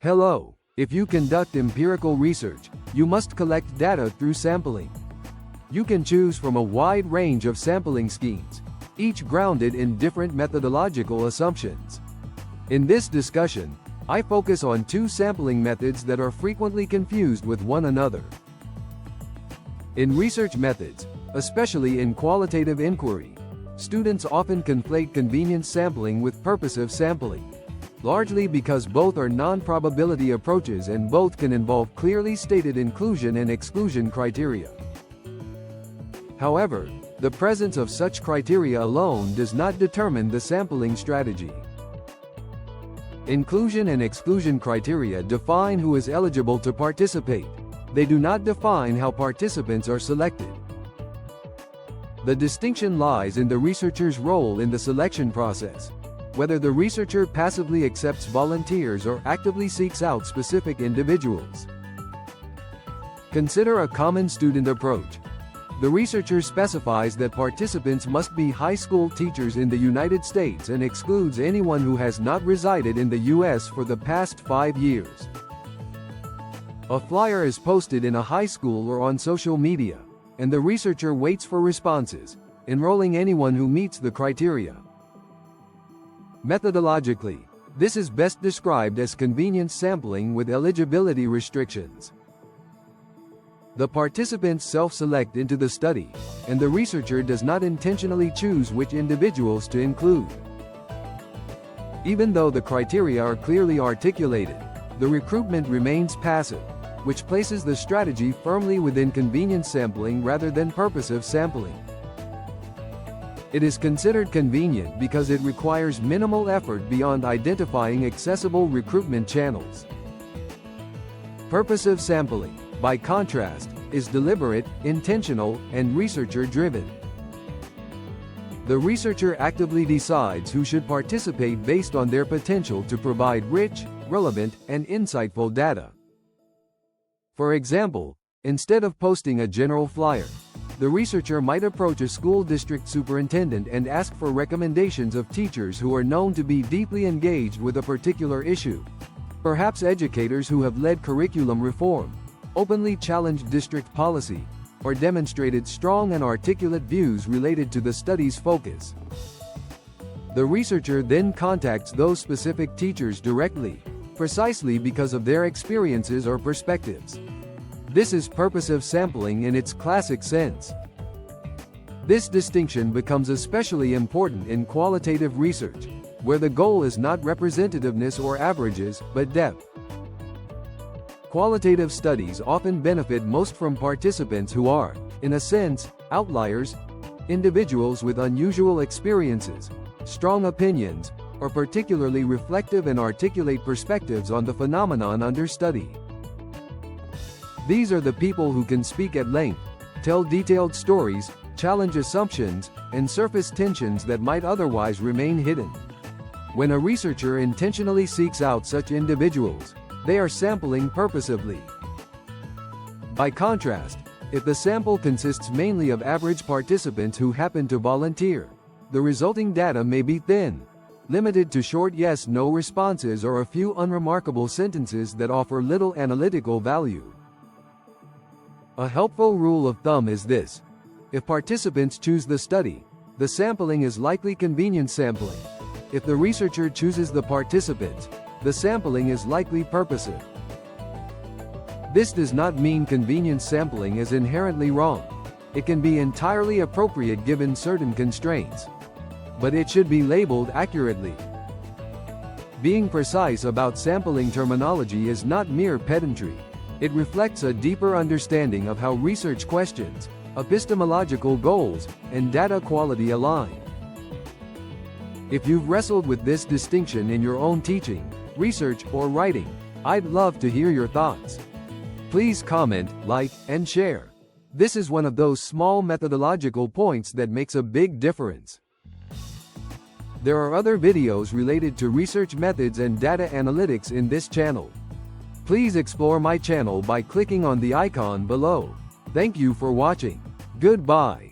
Hello. If you conduct empirical research, you must collect data through sampling. You can choose from a wide range of sampling schemes, each grounded in different methodological assumptions. In this discussion, I focus on two sampling methods that are frequently confused with one another. In research methods, especially in qualitative inquiry, students often conflate convenience sampling with purposive sampling, largely because both are non-probability approaches and both can involve clearly stated inclusion and exclusion criteria. However, the presence of such criteria alone does not determine the sampling strategy. Inclusion and exclusion criteria define who is eligible to participate. They do not define how participants are selected. The distinction lies in the researcher's role in the selection process, whether the researcher passively accepts volunteers or actively seeks out specific individuals. Consider a common student approach. The researcher specifies that participants must be high school teachers in the United States and excludes anyone who has not resided in the U.S. for the past 5 years. A flyer is posted in a high school or on social media, and the researcher waits for responses, enrolling anyone who meets the criteria. Methodologically, this is best described as convenience sampling with eligibility restrictions. The participants self-select into the study, and the researcher does not intentionally choose which individuals to include. Even though the criteria are clearly articulated, the recruitment remains passive, which places the strategy firmly within convenience sampling rather than purposive sampling. It is considered convenient because it requires minimal effort beyond identifying accessible recruitment channels. Purposive sampling, by contrast, is deliberate, intentional, and researcher-driven. The researcher actively decides who should participate based on their potential to provide rich, relevant, and insightful data. For example, instead of posting a general flyer, the researcher might approach a school district superintendent and ask for recommendations of teachers who are known to be deeply engaged with a particular issue. Perhaps educators who have led curriculum reform, openly challenged district policy, or demonstrated strong and articulate views related to the study's focus. The researcher then contacts those specific teachers directly, precisely because of their experiences or perspectives. This is purposive sampling in its classic sense. This distinction becomes especially important in qualitative research, where the goal is not representativeness or averages, but depth. Qualitative studies often benefit most from participants who are, in a sense, outliers, individuals with unusual experiences, strong opinions, or particularly reflective and articulate perspectives on the phenomenon under study. These are the people who can speak at length, tell detailed stories, challenge assumptions, and surface tensions that might otherwise remain hidden. When a researcher intentionally seeks out such individuals, they are sampling purposively. By contrast, if the sample consists mainly of average participants who happen to volunteer, the resulting data may be thin, limited to short yes/no responses or a few unremarkable sentences that offer little analytical value. A helpful rule of thumb is this: if participants choose the study, the sampling is likely convenience sampling. If the researcher chooses the participants, the sampling is likely purposive. This does not mean convenience sampling is inherently wrong. It can be entirely appropriate given certain constraints. But it should be labeled accurately. Being precise about sampling terminology is not mere pedantry. It reflects a deeper understanding of how research questions, epistemological goals, and data quality align. If you've wrestled with this distinction in your own teaching, research, or writing, I'd love to hear your thoughts. Please comment, like, and share. This is one of those small methodological points that makes a big difference. There are other videos related to research methods and data analytics in this channel. Please explore my channel by clicking on the icon below. Thank you for watching. Goodbye.